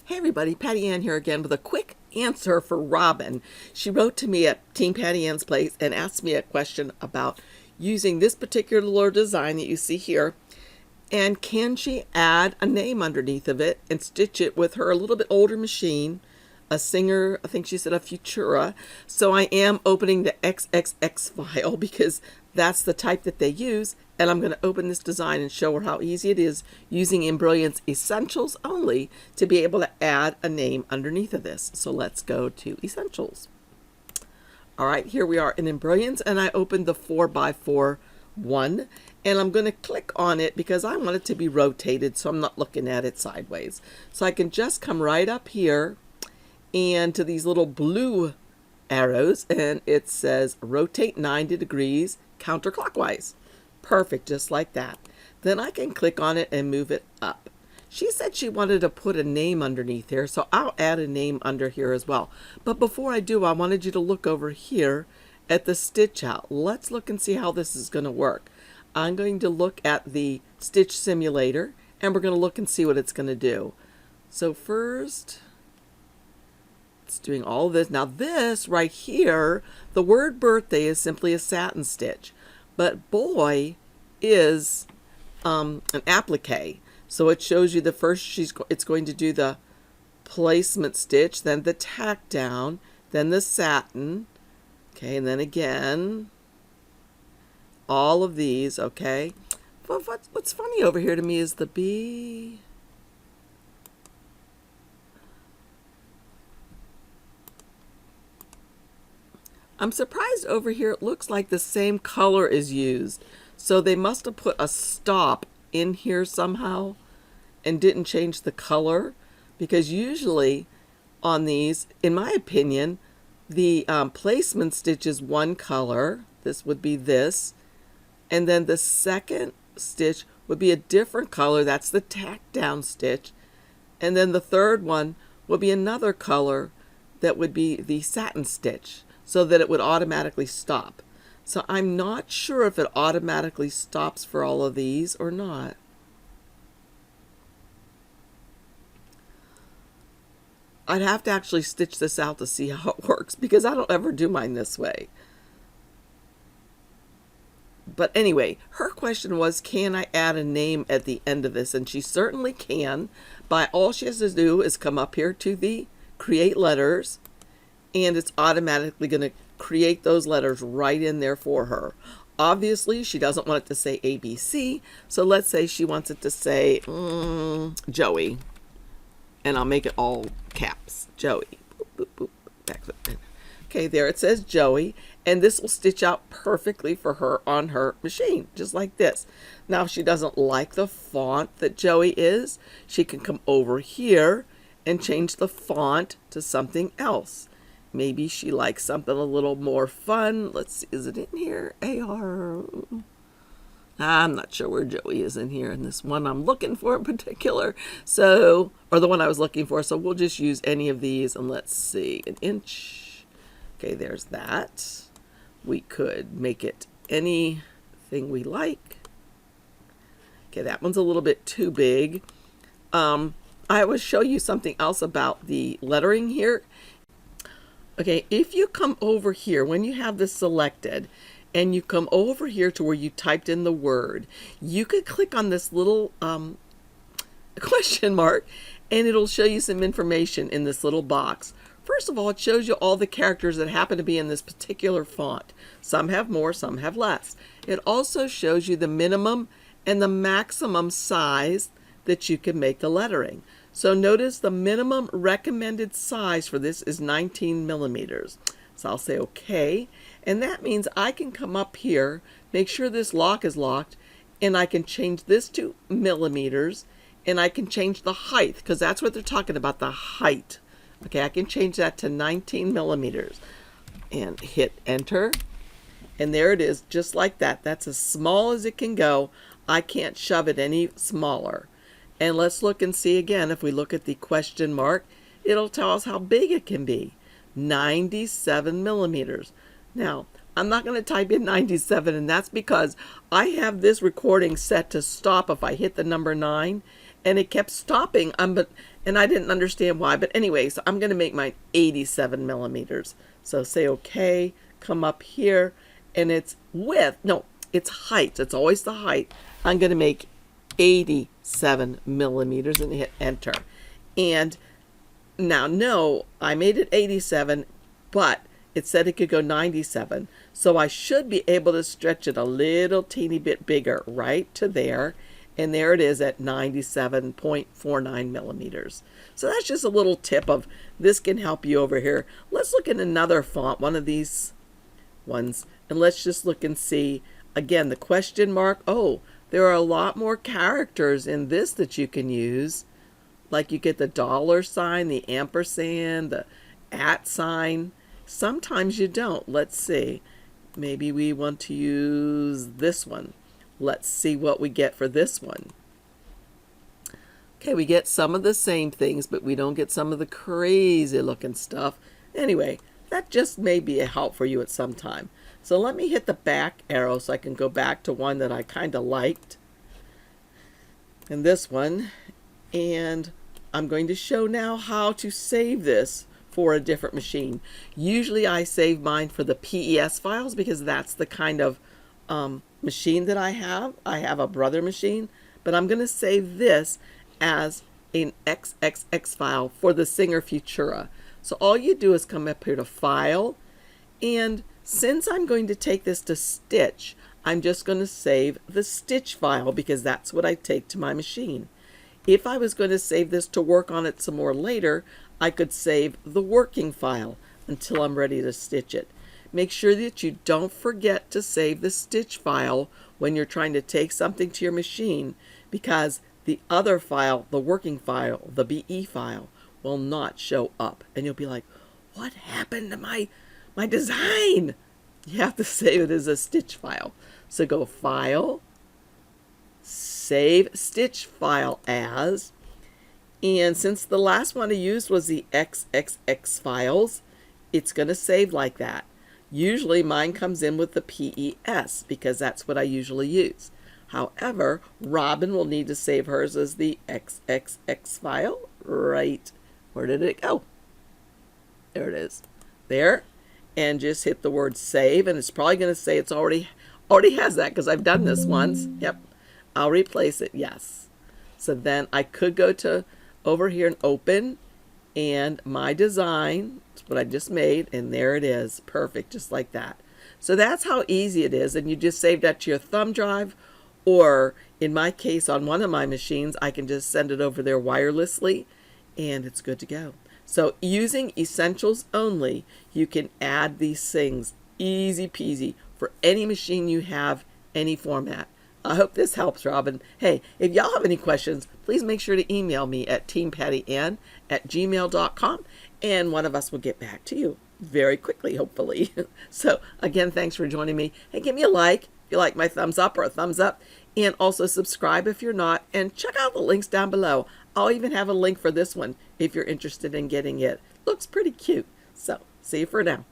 Hey everybody, Patty Ann here again with a quick answer for Robin. She wrote to me at Team Patty Ann's Place and asked me a question about using this particular design that you see here, and can she add a name underneath of it and stitch it with her a little bit older machine, a Singer, I think she said a Futura. So I am opening the XXX file because that's the type that they use, and I'm going to open this design and show her how easy it is using Embrilliance Essentials only to be able to add a name underneath of this. So let's go to Essentials. All right, here we are in Embrilliance, and I opened the 4x4 one, and I'm going to click on it because I want it to be rotated so I'm not looking at it sideways. So I can just come right up here and to these little blue arrows, and it says rotate 90 degrees counterclockwise. Perfect, just like that. Then I can click on it and move it up. She said she wanted to put a name underneath here, so I'll add a name under here as well. But before I do, I wanted you to look over here at the stitch out. Let's look and see how this is going to work. I'm going to look at the stitch simulator, and we're going to look and see what it's going to do. So first, it's doing all of this. Now this right here, the word birthday is simply a satin stitch, but boy is an applique. So it shows you the first, it's going to do the placement stitch, then the tack down, then the satin, okay, and then again, all of these, okay. But what's funny over here to me is the B. I'm surprised over here it looks like the same color is used. So they must have put a stop in here somehow and didn't change the color, because usually on these, in my opinion, the placement stitch is one color. This would be this. And then the second stitch would be a different color. That's the tack down stitch. And then the third one would be another color that would be the satin stitch, so that it would automatically stop. So I'm not sure if it automatically stops for all of these or not. I'd have to actually stitch this out to see how it works, because I don't ever do mine this way. But anyway, her question was, can I add a name at the end of this? And she certainly can. By all she has to do is come up here to the Create Letters, and it's automatically going to create those letters right in there for her. Obviously, she doesn't want it to say ABC, so let's say she wants it to say Joey, and I'll make it all caps, Joey. Boop, boop, boop. Okay, there it says Joey, and this will stitch out perfectly for her on her machine, just like this. Now, if she doesn't like the font that Joey is, she can come over here and change the font to something else. Maybe she likes something a little more fun. Let's see, is it in here? AR. I'm not sure where Joey is in here in this one I'm looking for in particular. So, or the one I was looking for. So we'll just use any of these, and let's see, an inch. Okay, there's that. We could make it anything we like. Okay, that one's a little bit too big. I will show you something else about the lettering here. Okay, if you come over here, when you have this selected, and you come over here to where you typed in the word, you could click on this little question mark, and it'll show you some information in this little box. First of all, it shows you all the characters that happen to be in this particular font. Some have more, some have less. It also shows you the minimum and the maximum size that you can make the lettering. So notice the minimum recommended size for this is 19 millimeters. So I'll say okay, and that means I can come up here, make sure this lock is locked, and I can change this to millimeters, and I can change the height, because that's what they're talking about, the height. Okay, I can change that to 19 millimeters and hit enter, and there it is, just like that. That's as small as it can go. I can't shove it any smaller. And let's look and see again. If we look at the question mark, it'll tell us how big it can be. 97 millimeters. Now, I'm not going to type in 97, and that's because I have this recording set to stop if I hit the number 9, and it kept stopping. And I didn't understand why. But anyway, so I'm going to make mine 87 millimeters. So say okay, come up here, and it's width. No, it's height. It's always the height. I'm going to make 87 millimeters and hit enter. And now, no, I made it 87, but it said it could go 97. So I should be able to stretch it a little teeny bit bigger right to there. And there it is at 97.49 millimeters. So that's just a little tip of this can help you over here. Let's look at another font, one of these ones, and let's just look and see. Again, the question mark. Oh, there are a lot more characters in this that you can use. Like you get the $sign, the ampersand, the @ sign. Sometimes you don't. Let's see. Maybe we want to use this one. Let's see what we get for this one. Okay, we get some of the same things, but we don't get some of the crazy looking stuff. Anyway, that just may be a help for you at some time. So let me hit the back arrow so I can go back to one that I kind of liked. And this one. And I'm going to show now how to save this for a different machine. Usually I save mine for the PES files because that's the kind of machine that I have. I have a brother machine, but I'm going to save this as an XXX file for the Singer Futura. So all you do is come up here to File, and since I'm going to take this to Stitch, I'm just going to save the Stitch file because that's what I take to my machine. If I was going to save this to work on it some more later, I could save the working file until I'm ready to stitch it. Make sure that you don't forget to save the stitch file when you're trying to take something to your machine, because the other file, the working file, the BE file, will not show up. And you'll be like, what happened to my design? You have to save it as a stitch file. So go File, Save Stitch File As, and since the last one I used was the XXX files, it's going to save like that. Usually mine comes in with the PES because that's what I usually use. However, Robin will need to save hers as the XXX file. Right, where did it go? There it is. There, and just hit the word save, and it's probably going to say it's already has that because I've done this once. Yep. I'll replace it, yes. So then I could go to over here and open, and my design, it's what I just made, and there it is. Perfect, just like that. So that's how easy it is, and you just save that to your thumb drive, or in my case, on one of my machines, I can just send it over there wirelessly, and it's good to go. So using Essentials only, you can add these things easy peasy for any machine you have, any format. I hope this helps, Robin. Hey, if y'all have any questions, please make sure to email me at teampattyN@gmail.com, and one of us will get back to you very quickly, hopefully. So, again, thanks for joining me. Hey, give me a like if you like my thumbs up or a thumbs up, and also subscribe if you're not, and check out the links down below. I'll even have a link for this one if you're interested in getting it. Looks pretty cute. So, see you for now.